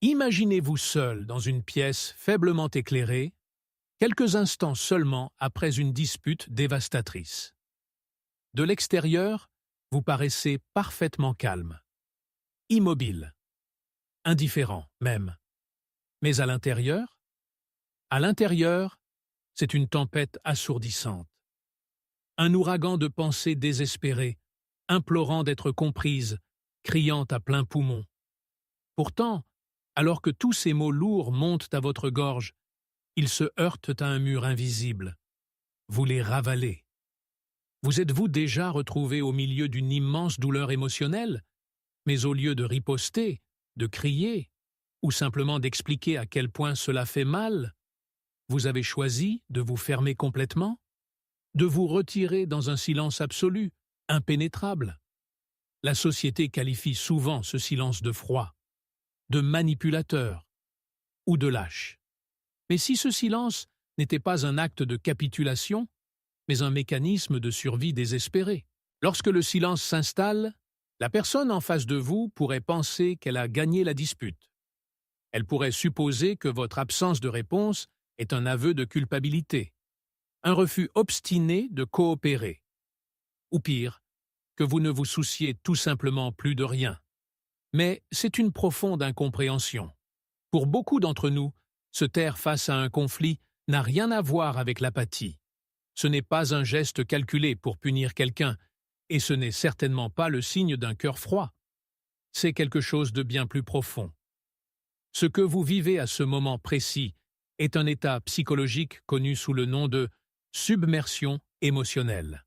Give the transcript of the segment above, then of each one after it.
Imaginez-vous seul dans une pièce faiblement éclairée, quelques instants seulement après une dispute dévastatrice. De l'extérieur, vous paraissez parfaitement calme, immobile, indifférent même. Mais à l'intérieur, c'est une tempête assourdissante. Un ouragan de pensées désespérées, implorant d'être comprises, criant à plein poumon. Pourtant, alors que tous ces mots lourds montent à votre gorge, ils se heurtent à un mur invisible. Vous les ravalez. Vous êtes-vous déjà retrouvé au milieu d'une immense douleur émotionnelle, mais au lieu de riposter, de crier, ou simplement d'expliquer à quel point cela fait mal, vous avez choisi de vous fermer complètement, de vous retirer dans un silence absolu, impénétrable. La société qualifie souvent ce silence de froid, de manipulateur ou de lâche. Mais si ce silence n'était pas un acte de capitulation, mais un mécanisme de survie désespéré, lorsque le silence s'installe, la personne en face de vous pourrait penser qu'elle a gagné la dispute. Elle pourrait supposer que votre absence de réponse est un aveu de culpabilité, un refus obstiné de coopérer. Ou pire, que vous ne vous souciez tout simplement plus de rien. Mais c'est une profonde incompréhension. Pour beaucoup d'entre nous, se taire face à un conflit n'a rien à voir avec l'apathie. Ce n'est pas un geste calculé pour punir quelqu'un, et ce n'est certainement pas le signe d'un cœur froid. C'est quelque chose de bien plus profond. Ce que vous vivez à ce moment précis est un état psychologique connu sous le nom de submersion émotionnelle.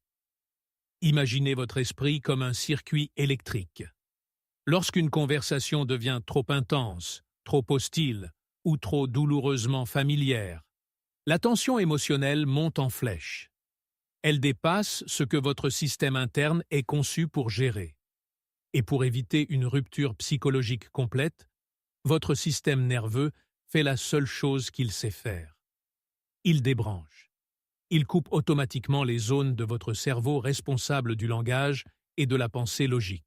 Imaginez votre esprit comme un circuit électrique. Lorsqu'une conversation devient trop intense, trop hostile ou trop douloureusement familière, la tension émotionnelle monte en flèche. Elle dépasse ce que votre système interne est conçu pour gérer. Et pour éviter une rupture psychologique complète, votre système nerveux fait la seule chose qu'il sait faire. Il débranche. Il coupe automatiquement les zones de votre cerveau responsables du langage et de la pensée logique.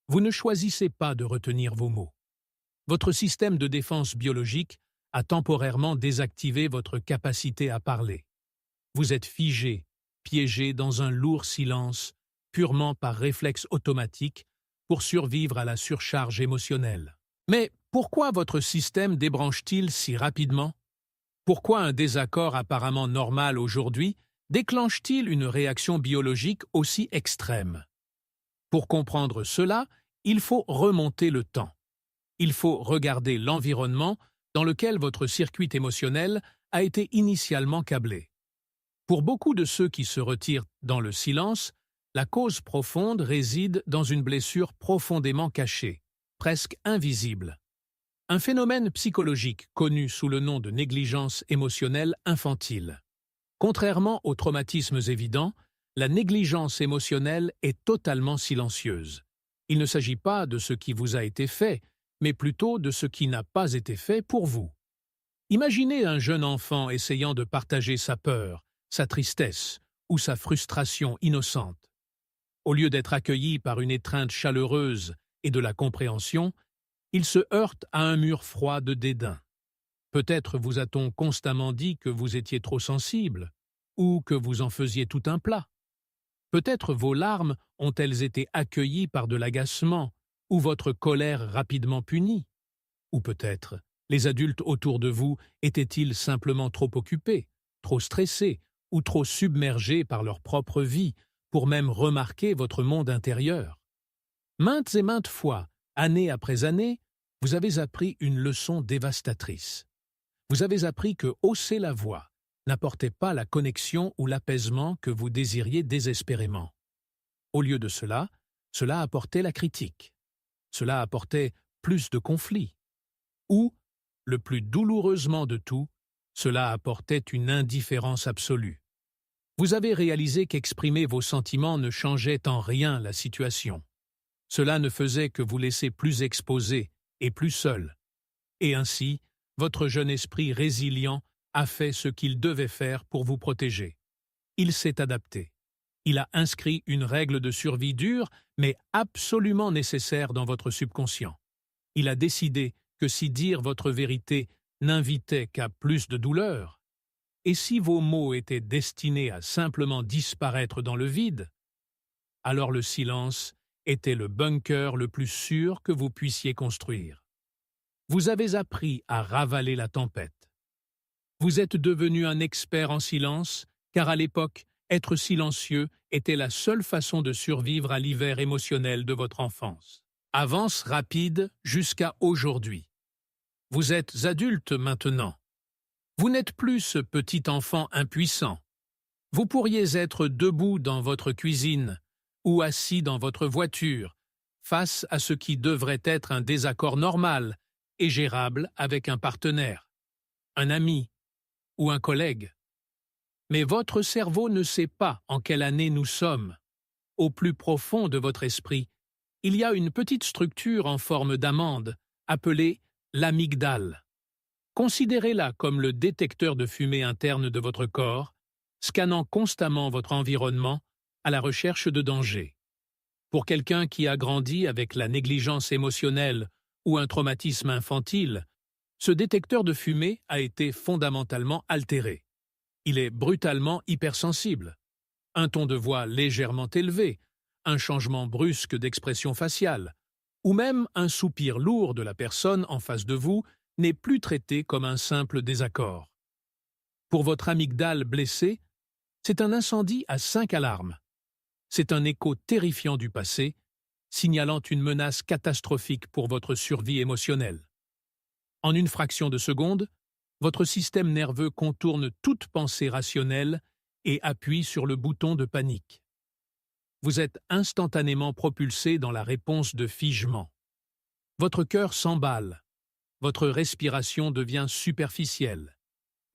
Vous ne choisissez pas de retenir vos mots. Votre système de défense biologique a temporairement désactivé votre capacité à parler. Vous êtes figé, piégé dans un lourd silence, purement par réflexe automatique, pour survivre à la surcharge émotionnelle. Mais pourquoi votre système débranche-t-il si rapidement? Pourquoi un désaccord apparemment normal aujourd'hui déclenche-t-il une réaction biologique aussi extrême? Pour comprendre cela, il faut remonter le temps. Il faut regarder l'environnement dans lequel votre circuit émotionnel a été initialement câblé. Pour beaucoup de ceux qui se retirent dans le silence, la cause profonde réside dans une blessure profondément cachée, presque invisible. Un phénomène psychologique connu sous le nom de négligence émotionnelle infantile. Contrairement aux traumatismes évidents, la négligence émotionnelle est totalement silencieuse. Il ne s'agit pas de ce qui vous a été fait, mais plutôt de ce qui n'a pas été fait pour vous. Imaginez un jeune enfant essayant de partager sa peur, sa tristesse ou sa frustration innocente. Au lieu d'être accueilli par une étreinte chaleureuse et de la compréhension, il se heurte à un mur froid de dédain. Peut-être vous a-t-on constamment dit que vous étiez trop sensible, ou que vous en faisiez tout un plat. Peut-être vos larmes ont-elles été accueillies par de l'agacement, ou votre colère rapidement punie. Ou peut-être les adultes autour de vous étaient-ils simplement trop occupés, trop stressés, ou trop submergés par leur propre vie, pour même remarquer votre monde intérieur. Maintes et maintes fois, année après année, vous avez appris une leçon dévastatrice. Vous avez appris que hausser la voix n'apportait pas la connexion ou l'apaisement que vous désiriez désespérément. Au lieu de cela, cela apportait la critique. Cela apportait plus de conflits. Ou, le plus douloureusement de tout, cela apportait une indifférence absolue. Vous avez réalisé qu'exprimer vos sentiments ne changeait en rien la situation. Cela ne faisait que vous laisser plus exposé et plus seul. Et ainsi, votre jeune esprit résilient a fait ce qu'il devait faire pour vous protéger. Il s'est adapté. Il a inscrit une règle de survie dure, mais absolument nécessaire dans votre subconscient. Il a décidé que si dire votre vérité n'invitait qu'à plus de douleur, et si vos mots étaient destinés à simplement disparaître dans le vide, alors le silence était le bunker le plus sûr que vous puissiez construire. Vous avez appris à ravaler la tempête. Vous êtes devenu un expert en silence, car à l'époque, être silencieux était la seule façon de survivre à l'hiver émotionnel de votre enfance. Avance rapide jusqu'à aujourd'hui. Vous êtes adulte maintenant. Vous n'êtes plus ce petit enfant impuissant. Vous pourriez être debout dans votre cuisine ou assis dans votre voiture, face à ce qui devrait être un désaccord normal et gérable avec un partenaire, un ami ou un collègue. Mais votre cerveau ne sait pas en quelle année nous sommes. Au plus profond de votre esprit, il y a une petite structure en forme d'amande, appelée l'amygdale. Considérez-la comme le détecteur de fumée interne de votre corps, scannant constamment votre environnement à la recherche de danger. Pour quelqu'un qui a grandi avec la négligence émotionnelle ou un traumatisme infantile, ce détecteur de fumée a été fondamentalement altéré. Il est brutalement hypersensible. Un ton de voix légèrement élevé, un changement brusque d'expression faciale, ou même un soupir lourd de la personne en face de vous n'est plus traité comme un simple désaccord. Pour votre amygdale blessée, c'est un incendie à 5 alarmes. C'est un écho terrifiant du passé, signalant une menace catastrophique pour votre survie émotionnelle. En une fraction de seconde, votre système nerveux contourne toute pensée rationnelle et appuie sur le bouton de panique. Vous êtes instantanément propulsé dans la réponse de figement. Votre cœur s'emballe, votre respiration devient superficielle,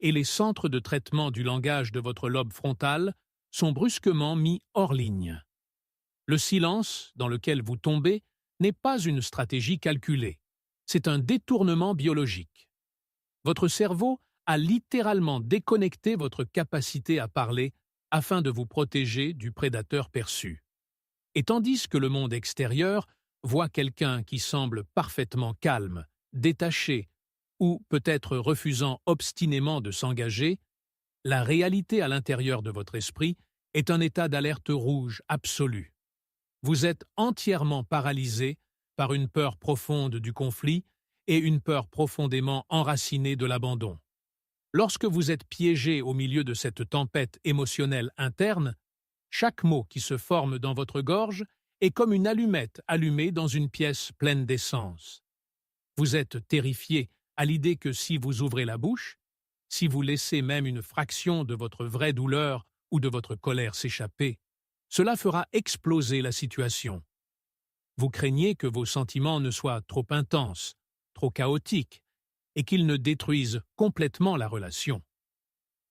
et les centres de traitement du langage de votre lobe frontal sont brusquement mis hors ligne. Le silence dans lequel vous tombez n'est pas une stratégie calculée, c'est un détournement biologique. Votre cerveau a littéralement déconnecté votre capacité à parler afin de vous protéger du prédateur perçu. Et tandis que le monde extérieur voit quelqu'un qui semble parfaitement calme, détaché ou peut-être refusant obstinément de s'engager, la réalité à l'intérieur de votre esprit est un état d'alerte rouge absolu. Vous êtes entièrement paralysé par une peur profonde du conflit et une peur profondément enracinée de l'abandon. Lorsque vous êtes piégé au milieu de cette tempête émotionnelle interne, chaque mot qui se forme dans votre gorge est comme une allumette allumée dans une pièce pleine d'essence. Vous êtes terrifié à l'idée que si vous ouvrez la bouche, si vous laissez même une fraction de votre vraie douleur ou de votre colère s'échapper, cela fera exploser la situation. Vous craignez que vos sentiments ne soient trop intenses, trop chaotiques, et qu'ils ne détruisent complètement la relation.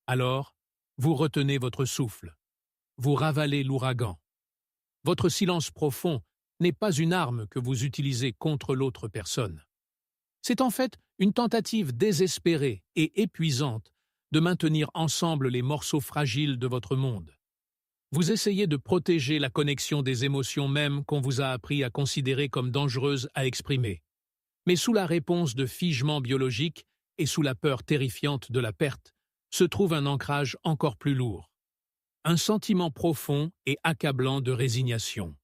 Alors, vous retenez votre souffle. Vous ravalez l'ouragan. Votre silence profond n'est pas une arme que vous utilisez contre l'autre personne. C'est en fait une tentative désespérée et épuisante de maintenir ensemble les morceaux fragiles de votre monde. Vous essayez de protéger la connexion des émotions même qu'on vous a appris à considérer comme dangereuses à exprimer. Mais sous la réponse de figement biologique et sous la peur terrifiante de la perte, se trouve un ancrage encore plus lourd. Un sentiment profond et accablant de résignation.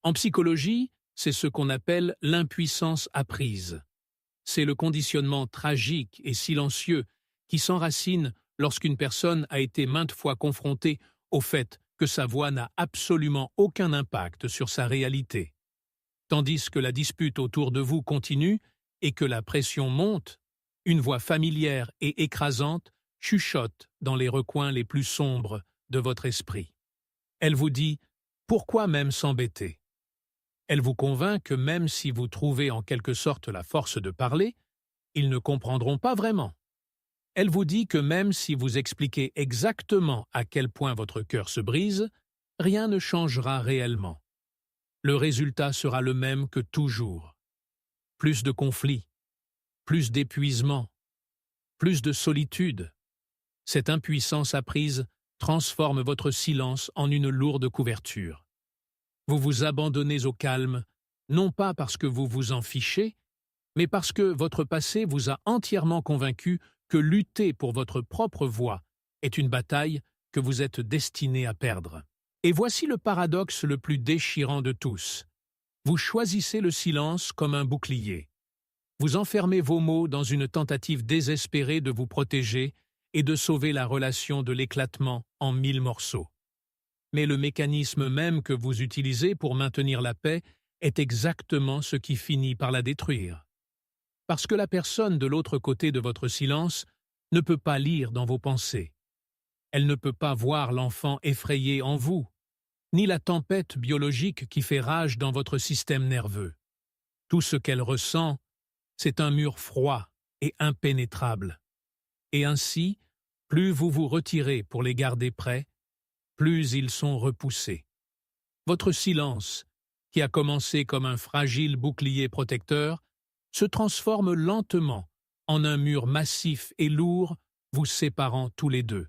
En psychologie, c'est ce qu'on appelle l'impuissance apprise. C'est le conditionnement tragique et silencieux qui s'enracine lorsqu'une personne a été maintes fois confrontée au fait que sa voix n'a absolument aucun impact sur sa réalité. Tandis que la dispute autour de vous continue et que la pression monte, une voix familière et écrasante chuchote dans les recoins les plus sombres de votre esprit. Elle vous dit « Pourquoi même s'embêter ?» Elle vous convainc que même si vous trouvez en quelque sorte la force de parler, ils ne comprendront pas vraiment. Elle vous dit que même si vous expliquez exactement à quel point votre cœur se brise, rien ne changera réellement. Le résultat sera le même que toujours. Plus de conflits, plus d'épuisement, plus de solitude. Cette impuissance apprise transforme votre silence en une lourde couverture. Vous vous abandonnez au calme, non pas parce que vous vous en fichez, mais parce que votre passé vous a entièrement convaincu que lutter pour votre propre voix est une bataille que vous êtes destiné à perdre. Et voici le paradoxe le plus déchirant de tous. Vous choisissez le silence comme un bouclier. Vous enfermez vos mots dans une tentative désespérée de vous protéger et de sauver la relation de l'éclatement en 1000 morceaux. Mais le mécanisme même que vous utilisez pour maintenir la paix est exactement ce qui finit par la détruire. Parce que la personne de l'autre côté de votre silence ne peut pas lire dans vos pensées. Elle ne peut pas voir l'enfant effrayé en vous, ni la tempête biologique qui fait rage dans votre système nerveux. Tout ce qu'elle ressent, c'est un mur froid et impénétrable. Et ainsi, plus vous vous retirez pour les garder près, plus ils sont repoussés. Votre silence, qui a commencé comme un fragile bouclier protecteur, se transforme lentement en un mur massif et lourd vous séparant tous les deux.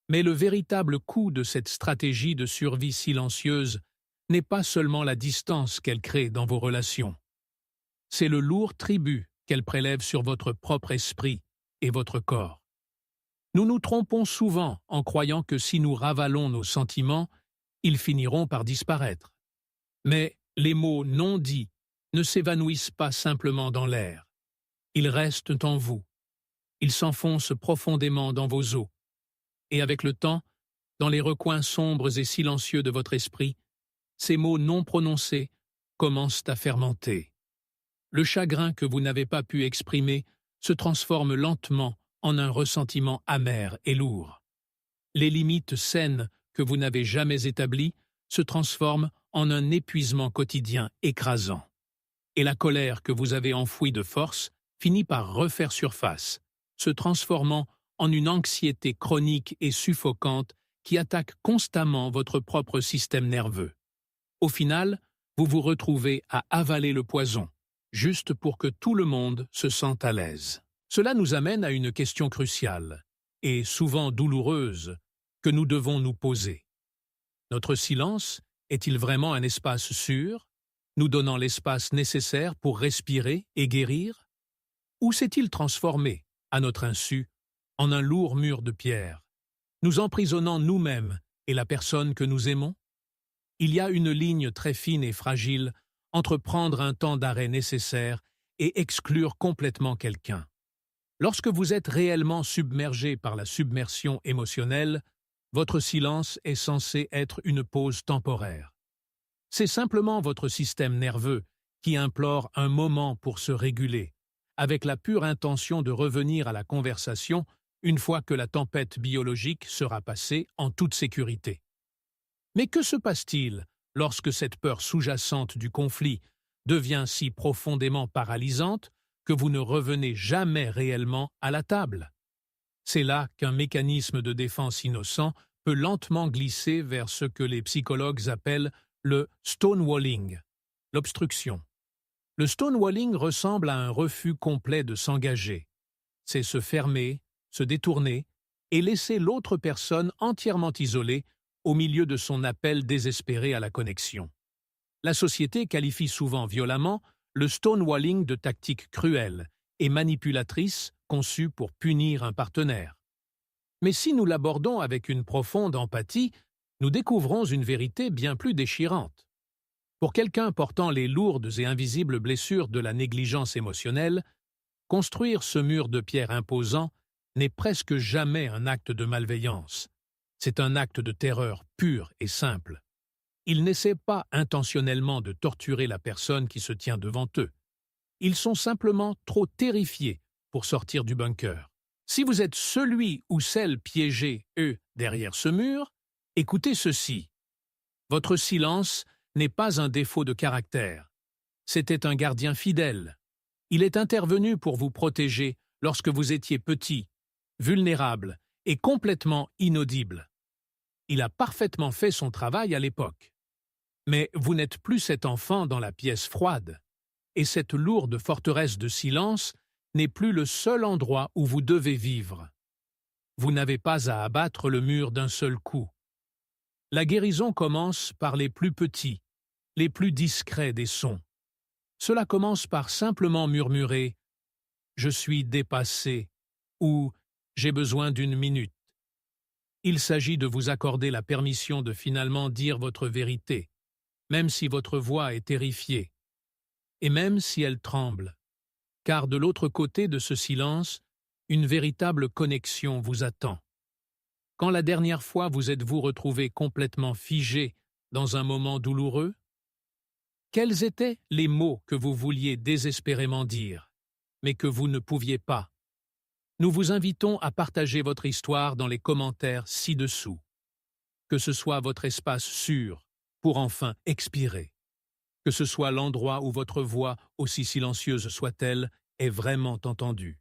Mais le véritable coût de cette stratégie de survie silencieuse n'est pas seulement la distance qu'elle crée dans vos relations. C'est le lourd tribut qu'elle prélève sur votre propre esprit et votre corps. Nous nous trompons souvent en croyant que si nous ravalons nos sentiments, ils finiront par disparaître. Mais les mots non dits ne s'évanouissent pas simplement dans l'air. Ils restent en vous. Ils s'enfoncent profondément dans vos os. Et avec le temps, dans les recoins sombres et silencieux de votre esprit, ces mots non prononcés commencent à fermenter. Le chagrin que vous n'avez pas pu exprimer se transforme lentement en un ressentiment amer et lourd. Les limites saines que vous n'avez jamais établies se transforment en un épuisement quotidien écrasant. Et la colère que vous avez enfouie de force finit par refaire surface, se transformant en une anxiété chronique et suffocante qui attaque constamment votre propre système nerveux. Au final, vous vous retrouvez à avaler le poison, juste pour que tout le monde se sente à l'aise. Cela nous amène à une question cruciale, et souvent douloureuse, que nous devons nous poser. Notre silence est-il vraiment un espace sûr, nous donnant l'espace nécessaire pour respirer et guérir? Ou s'est-il transformé, à notre insu, en un lourd mur de pierre, nous emprisonnant nous-mêmes et la personne que nous aimons? Il y a une ligne très fine et fragile entre prendre un temps d'arrêt nécessaire et exclure complètement quelqu'un. Lorsque vous êtes réellement submergé par la submersion émotionnelle, votre silence est censé être une pause temporaire. C'est simplement votre système nerveux qui implore un moment pour se réguler, avec la pure intention de revenir à la conversation une fois que la tempête biologique sera passée en toute sécurité. Mais que se passe-t-il lorsque cette peur sous-jacente du conflit devient si profondément paralysante que vous ne revenez jamais réellement à la table? C'est là qu'un mécanisme de défense innocent peut lentement glisser vers ce que les psychologues appellent le stonewalling, l'obstruction. Le stonewalling ressemble à un refus complet de s'engager. C'est se fermer, se détourner et laisser l'autre personne entièrement isolée au milieu de son appel désespéré à la connexion. La société qualifie souvent violemment le stonewalling de tactique cruelle et manipulatrice conçue pour punir un partenaire. Mais si nous l'abordons avec une profonde empathie, nous découvrons une vérité bien plus déchirante. Pour quelqu'un portant les lourdes et invisibles blessures de la négligence émotionnelle, construire ce mur de pierre imposant n'est presque jamais un acte de malveillance. C'est un acte de terreur pur et simple. Ils n'essaient pas intentionnellement de torturer la personne qui se tient devant eux. Ils sont simplement trop terrifiés pour sortir du bunker. Si vous êtes celui ou celle piégé, derrière ce mur, écoutez ceci. Votre silence n'est pas un défaut de caractère. C'était un gardien fidèle. Il est intervenu pour vous protéger lorsque vous étiez petit, vulnérable et complètement inaudible. Il a parfaitement fait son travail à l'époque. Mais vous n'êtes plus cet enfant dans la pièce froide, et cette lourde forteresse de silence n'est plus le seul endroit où vous devez vivre. Vous n'avez pas à abattre le mur d'un seul coup. La guérison commence par les plus petits, les plus discrets des sons. Cela commence par simplement murmurer « Je suis dépassé » ou « J'ai besoin d'une minute ». Il s'agit de vous accorder la permission de finalement dire votre vérité, même si votre voix est terrifiée, et même si elle tremble, car de l'autre côté de ce silence, une véritable connexion vous attend. Quand la dernière fois vous êtes-vous retrouvé complètement figé dans un moment douloureux? Quels étaient les mots que vous vouliez désespérément dire, mais que vous ne pouviez pas? Nous vous invitons à partager votre histoire dans les commentaires ci-dessous. Que ce soit votre espace sûr pour enfin expirer. Que ce soit l'endroit où votre voix, aussi silencieuse soit-elle, est vraiment entendue.